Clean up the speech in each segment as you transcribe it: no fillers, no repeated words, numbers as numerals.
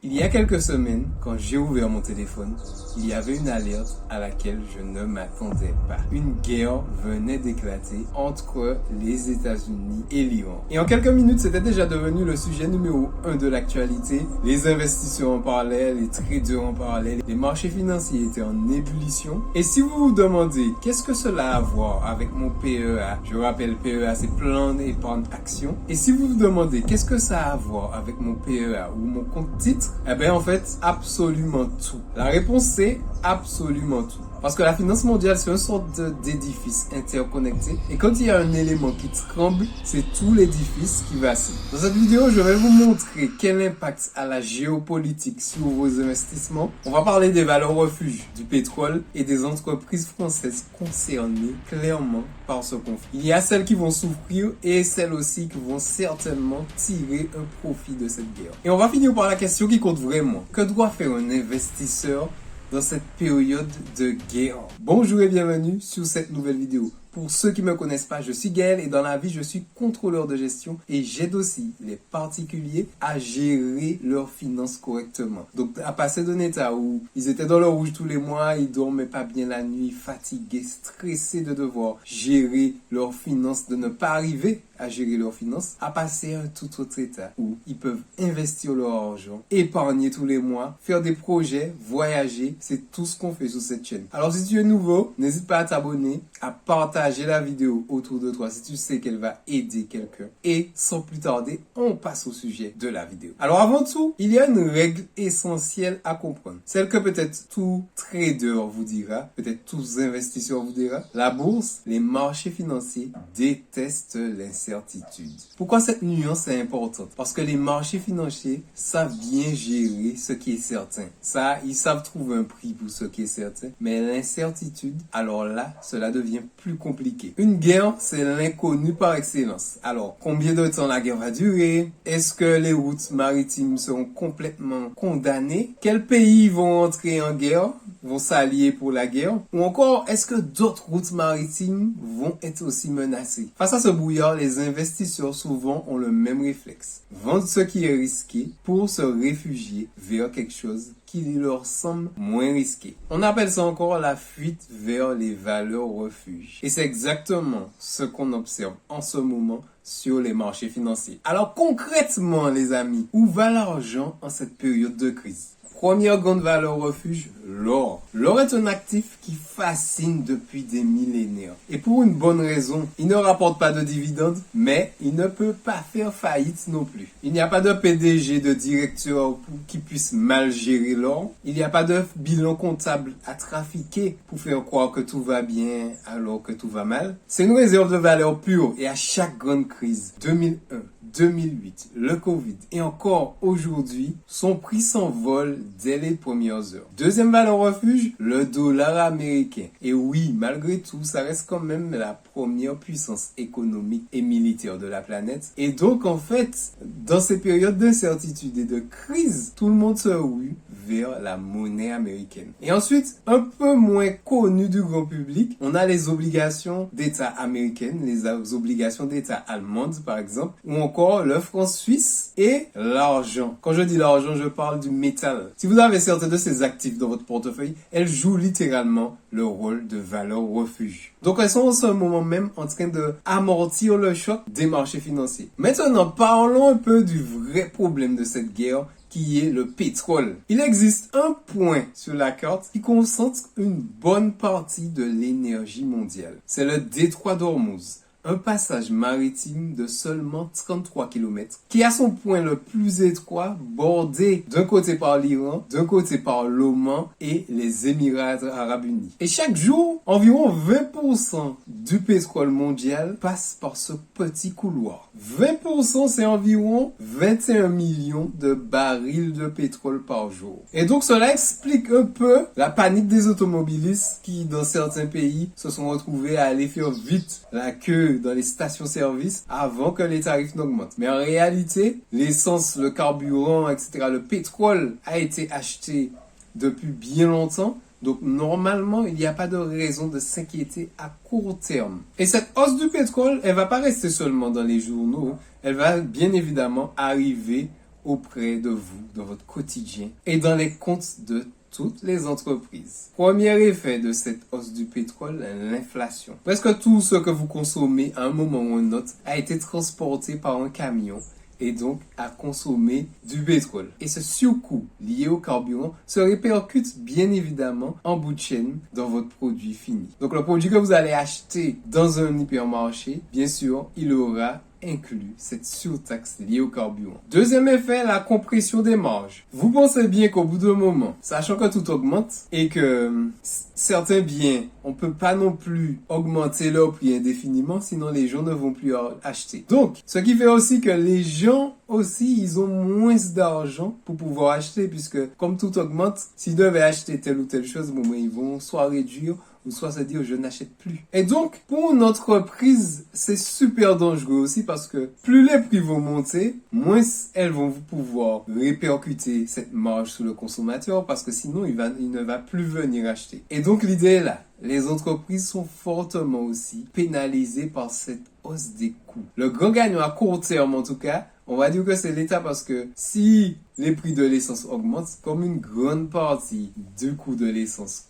Il y a quelques semaines, quand j'ai ouvert mon téléphone, il y avait une alerte à laquelle je ne m'attendais pas. Une guerre venait d'éclater entre les États-Unis et l'Iran. Et en quelques minutes, c'était déjà devenu le sujet numéro 1 de l'actualité. Les investisseurs en parlaient, les traders en parlaient, les marchés financiers étaient en ébullition. Et si vous vous demandez qu'est-ce que cela a à voir avec mon PEA, je rappelle PEA c'est plan d'épargne action. Et si vous vous demandez qu'est-ce que ça a à voir avec mon PEA ou mon compte titre, eh bien en fait absolument tout. La réponse c'est absolument tout. Parce que la finance mondiale, c'est une sorte d'édifice interconnecté. Et quand il y a un élément qui tremble, c'est tout l'édifice qui vacille. Dans cette vidéo, je vais vous montrer quel impact a la géopolitique sur vos investissements. On va parler des valeurs refuges, du pétrole et des entreprises françaises concernées clairement par ce conflit. Il y a celles qui vont souffrir et celles aussi qui vont certainement tirer un profit de cette guerre. Et on va finir par la question qui compte vraiment. Que doit faire un investisseur dans cette période de guerre? Bonjour et bienvenue sur cette nouvelle vidéo. Pour ceux qui ne me connaissent pas, je suis Gaël et dans la vie, je suis contrôleur de gestion et j'aide aussi les particuliers à gérer leurs finances correctement. Donc, à passer d'un état où ils étaient dans le rouge tous les mois, ils dormaient pas bien la nuit, fatigués, stressés de devoir gérer leurs finances, de ne pas arriver à gérer leurs finances, à passer à un tout autre état où ils peuvent investir leur argent, épargner tous les mois, faire des projets, voyager. C'est tout ce qu'on fait sur cette chaîne. Alors, si tu es nouveau, n'hésite pas à t'abonner, à partager la vidéo autour de toi si tu sais qu'elle va aider quelqu'un. Et sans plus tarder, on passe au sujet de la vidéo. Alors avant tout, il y a une règle essentielle à comprendre. Celle que peut-être tout trader vous dira, peut-être tous investisseurs vous dira. La bourse, les marchés financiers détestent l'incertitude. Pourquoi cette nuance est importante? Parce que les marchés financiers savent bien gérer ce qui est certain. Ça, ils savent trouver un prix pour ce qui est certain. Mais l'incertitude, alors là, cela devient plus compliqué. Une guerre, c'est l'inconnu par excellence. Alors, combien de temps la guerre va durer? Est-ce que les routes maritimes seront complètement condamnées? Quels pays vont entrer en guerre, vont s'allier pour la guerre? Ou encore, est-ce que d'autres routes maritimes vont être aussi menacées? Face à ce brouillard, les investisseurs souvent ont le même réflexe. Vendre ce qui est risqué pour se réfugier vers quelque chose qui leur semble moins risqué. On appelle ça encore la fuite vers les valeurs refuges. Et c'est exactement ce qu'on observe en ce moment sur les marchés financiers. Alors concrètement les amis, où va l'argent en cette période de crise? Première grande valeur refuge, l'or. L'or est un actif qui fascine depuis des millénaires. Et pour une bonne raison, il ne rapporte pas de dividendes, mais il ne peut pas faire faillite non plus. Il n'y a pas de PDG, de directeur qui puisse mal gérer l'or. Il n'y a pas de bilan comptable à trafiquer pour faire croire que tout va bien alors que tout va mal. C'est une réserve de valeur pure et à chaque grande crise, 2001, 2008, le Covid et encore aujourd'hui, son prix s'envole dès les premières heures. Deuxième valeur refuge, le dollar américain. Et oui, malgré tout, ça reste quand même la première puissance économique et militaire de la planète. Et donc, en fait, dans ces périodes d'incertitude et de crise, tout le monde se rue vers la monnaie américaine. Et ensuite, un peu moins connu du grand public, on a les obligations d'État américaines, les obligations d'État allemandes, par exemple, ou encore le franc suisse et l'argent. Quand je dis l'argent, je parle du métal. Si vous avez certains de ces actifs dans votre portefeuille, elles jouent littéralement le rôle de valeur refuge. Donc elles sont en ce moment même en train de amortir le choc des marchés financiers. Maintenant, parlons un peu du vrai problème de cette guerre qui est le pétrole. Il existe un point sur la carte qui concentre une bonne partie de l'énergie mondiale. C'est le détroit d'Ormuz. Un passage maritime de seulement 33 km, qui a son point le plus étroit, bordé d'un côté par l'Iran, d'un côté par l'Oman et les Émirats Arabes Unis. Et chaque jour, environ 20% du pétrole mondial passe par ce petit couloir. 20%, c'est environ 21 millions de barils de pétrole par jour. Et donc cela explique un peu la panique des automobilistes qui, dans certains pays, se sont retrouvés à aller faire vite la queue dans les stations-service avant que les tarifs n'augmentent. Mais en réalité, l'essence, le carburant, etc., le pétrole a été acheté depuis bien longtemps. Donc normalement, il n'y a pas de raison de s'inquiéter à court terme. Et cette hausse du pétrole, elle va pas rester seulement dans les journaux. Elle va bien évidemment arriver auprès de vous, dans votre quotidien et dans les comptes de toutes les entreprises. Premier effet de cette hausse du pétrole, l'inflation. Presque tout ce que vous consommez à un moment ou un autre a été transporté par un camion et donc à consommer du pétrole. Et ce surcoût lié au carburant se répercute bien évidemment en bout de chaîne dans votre produit fini. Donc le produit que vous allez acheter dans un hypermarché, bien sûr, il aura inclut cette surtaxe liée au carburant. Deuxième effet, la compression des marges. Vous pensez bien qu'au bout d'un moment, sachant que tout augmente et que certains biens, on peut pas non plus augmenter leur prix indéfiniment, sinon les gens ne vont plus acheter. Donc, ce qui fait aussi que les gens aussi, ils ont moins d'argent pour pouvoir acheter, puisque comme tout augmente, s'ils devaient acheter telle ou telle chose, bon, ils vont soit réduire ou soit se dire je n'achète plus. Et donc, pour une entreprise, c'est super dangereux aussi parce que plus les prix vont monter, moins elles vont pouvoir répercuter cette marge sur le consommateur parce que sinon il ne va plus venir acheter. Et donc l'idée est là. Les entreprises sont fortement aussi pénalisées par cette hausse des coûts. Le grand gagnant à court terme en tout cas, on va dire que c'est l'État parce que si les prix de l'essence augmentent, comme une grande partie du coût de l'essence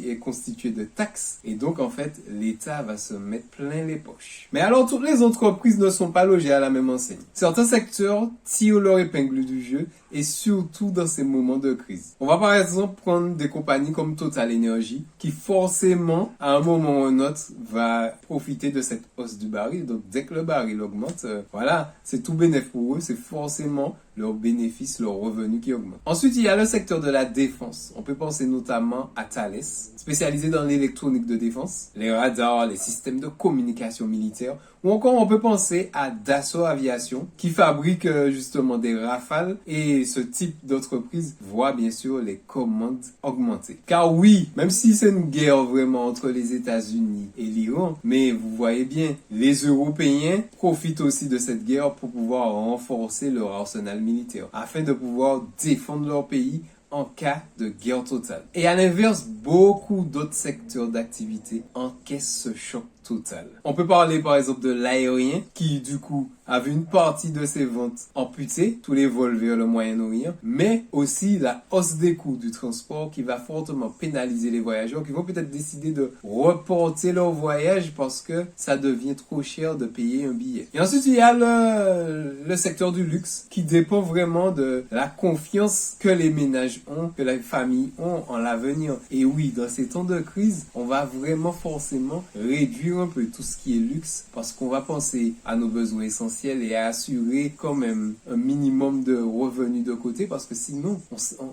est constituée de taxes, et donc en fait l'État va se mettre plein les poches. Mais alors toutes les entreprises ne sont pas logées à la même enseigne. Certains secteurs tirent leur épingle du jeu et surtout dans ces moments de crise. On va par exemple prendre des compagnies comme Total Energy qui forcément à un moment ou un autre va profiter de cette hausse du baril. Donc dès que le baril augmente, voilà, c'est tout bénéfice pour eux, c'est forcément leurs bénéfices, leurs revenus qui augmentent. Ensuite, il y a le secteur de la défense. On peut penser notamment à Thales, spécialisé dans l'électronique de défense, les radars, les systèmes de communication militaire, ou encore on peut penser à Dassault Aviation, qui fabrique justement des Rafales, et ce type d'entreprise voit bien sûr les commandes augmenter. Car oui, même si c'est une guerre vraiment entre les États-Unis et l'Iran, mais vous voyez bien, les Européens profitent aussi de cette guerre pour pouvoir renforcer leur arsenal militaire, afin de pouvoir défendre leur pays en cas de guerre totale. Et à l'inverse, beaucoup d'autres secteurs d'activité encaissent ce choc total. On peut parler par exemple de l'aérien qui du coup a vu une partie de ses ventes amputées, tous les vols vers le Moyen-Orient, mais aussi la hausse des coûts du transport qui va fortement pénaliser les voyageurs qui vont peut-être décider de reporter leur voyage parce que ça devient trop cher de payer un billet. Et ensuite il y a le secteur du luxe qui dépend vraiment de la confiance que les ménages ont, que les familles ont en l'avenir. Et oui, dans ces temps de crise, on va vraiment forcément réduire un peu tout ce qui est luxe parce qu'on va penser à nos besoins essentiels et à assurer quand même un minimum de revenus de côté parce que sinon,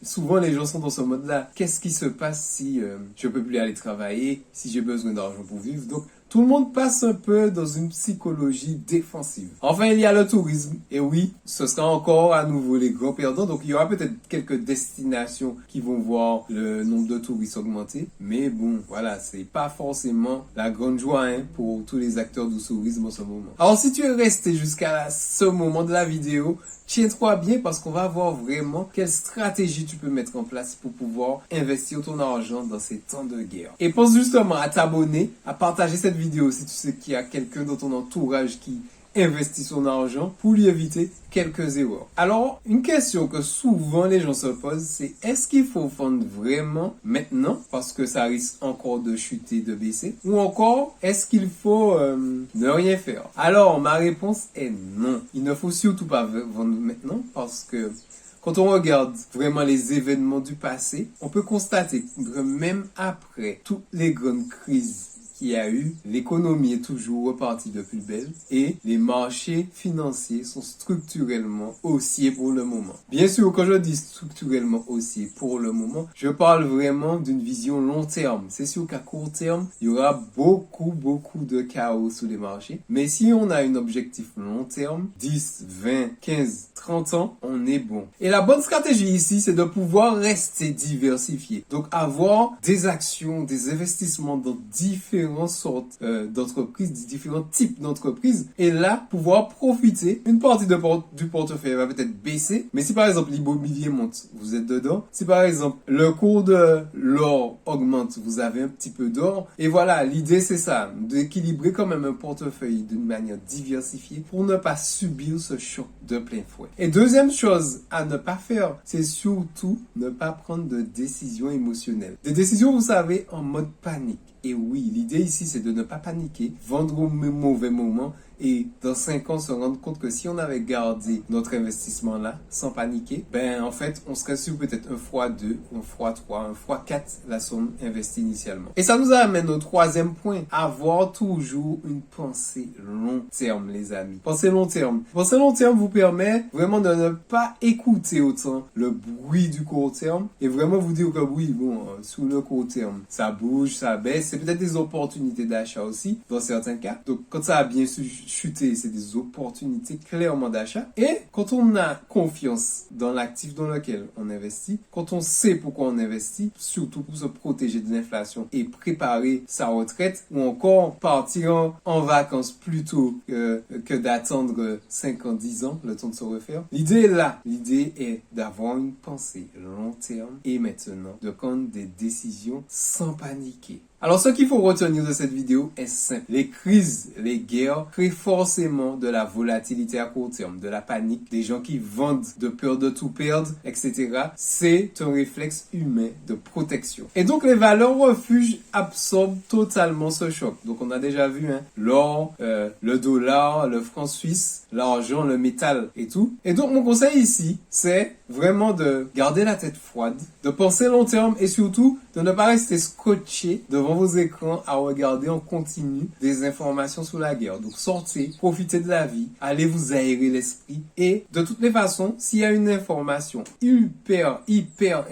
souvent les gens sont dans ce mode-là. Qu'est-ce qui se passe si je peux plus aller travailler, si j'ai besoin d'argent pour vivre? Donc, tout le monde passe un peu dans une psychologie défensive. Enfin, il y a le tourisme. Et oui, ce sera encore à nouveau les grands perdants. Donc, il y aura peut-être quelques destinations qui vont voir le nombre de touristes augmenter. Mais bon, voilà, c'est pas forcément la grande joie pour tous les acteurs du tourisme en ce moment. Alors, si tu es resté jusqu'à ce moment de la vidéo, tiens-toi bien parce qu'on va voir vraiment quelle stratégie tu peux mettre en place pour pouvoir investir ton argent dans ces temps de guerre. Et pense justement à t'abonner, à partager cette vidéo si tu sais qu'il y a quelqu'un dans ton entourage qui investit son argent pour lui éviter quelques erreurs. Alors, une question que souvent les gens se posent, c'est est-ce qu'il faut vendre vraiment maintenant parce que ça risque encore de chuter, de baisser, ou encore est-ce qu'il faut ne rien faire? Alors, ma réponse est non. Il ne faut surtout pas vendre maintenant parce que quand on regarde vraiment les événements du passé, on peut constater que même après toutes les grandes crises qu'il y a eu, l'économie est toujours repartie de plus belle et les marchés financiers sont structurellement haussiers pour le moment. Bien sûr, quand je dis structurellement haussiers pour le moment, je parle vraiment d'une vision long terme. C'est sûr qu'à court terme, il y aura beaucoup de chaos sur les marchés. Mais si on a un objectif long terme, 10, 20, 15, 30 ans, on est bon. Et la bonne stratégie ici, c'est de pouvoir rester diversifié. Donc avoir des actions, des investissements dans différents différentes sortes d'entreprises, des différents types d'entreprises. Et là, pouvoir profiter, une partie du portefeuille va peut-être baisser, mais si par exemple l'immobilier monte, vous êtes dedans. Si par exemple le cours de l'or augmente, vous avez un petit peu d'or. Et voilà, l'idée c'est ça, d'équilibrer quand même un portefeuille d'une manière diversifiée pour ne pas subir ce choc de plein fouet. Et deuxième chose à ne pas faire, c'est surtout ne pas prendre de décisions émotionnelles. Des décisions, vous savez, en mode panique. Et oui, l'idée ici, c'est de ne pas paniquer, vendre au mauvais moment et dans 5 ans se rendre compte que si on avait gardé notre investissement là, sans paniquer, ben en fait, on serait sur peut-être 1x2, 1x3, 1x4 la somme investie initialement. Et ça nous amène au troisième point, avoir toujours une pensée long terme, les amis. Pensée long terme. Pensée long terme vous permet vraiment de ne pas écouter autant le bruit du court terme et vraiment vous dire que oui, bon, sous le court terme, ça bouge, ça baisse, c'est peut-être des opportunités d'achat aussi, dans certains cas. Donc, quand ça a bien chuté, c'est des opportunités clairement d'achat. Et quand on a confiance dans l'actif dans lequel on investit, quand on sait pourquoi on investit, surtout pour se protéger de l'inflation et préparer sa retraite, ou encore partir en vacances plutôt que d'attendre 5 ans, 10 ans, le temps de se refaire. L'idée est là. L'idée est d'avoir une pensée long terme et maintenant de prendre des décisions sans paniquer. Alors, ce qu'il faut retenir de cette vidéo est simple. Les crises, les guerres créent forcément de la volatilité à court terme, de la panique, des gens qui vendent de peur de tout perdre, etc. C'est un réflexe humain de protection. Et donc, les valeurs refuges absorbent totalement ce choc. Donc, on a déjà vu l'or, le dollar, le franc suisse, l'argent, le métal et tout. Et donc, mon conseil ici, c'est vraiment de garder la tête froide, de penser long terme et surtout de ne pas rester scotché devant vos écrans à regarder en continu des informations sur la guerre. Donc sortez, profitez de la vie, allez vous aérer l'esprit et de toutes les façons, s'il y a une information hyper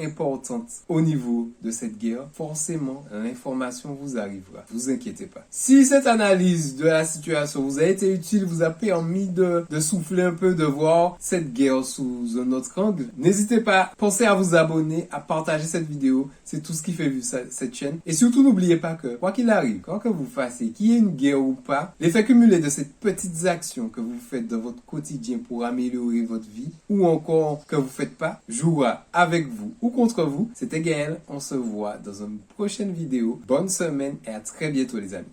importante au niveau de cette guerre, forcément l'information vous arrivera. Vous inquiétez pas. Si cette analyse de la situation vous a été utile, vous a permis de souffler un peu, de voir cette guerre sous un autre angle, n'hésitez pas, pensez à vous abonner, à partager cette vidéo, c'est tout ce qui fait vivre cette chaîne. Et surtout, n'oubliez pas que, quoi qu'il arrive, quoi que vous fassiez, qu'il y ait une guerre ou pas, l'effet cumulé de ces petites actions que vous faites dans votre quotidien pour améliorer votre vie, ou encore que vous faites pas, jouera avec vous ou contre vous. C'était Gaël, on se voit dans une prochaine vidéo. Bonne semaine et à très bientôt les amis.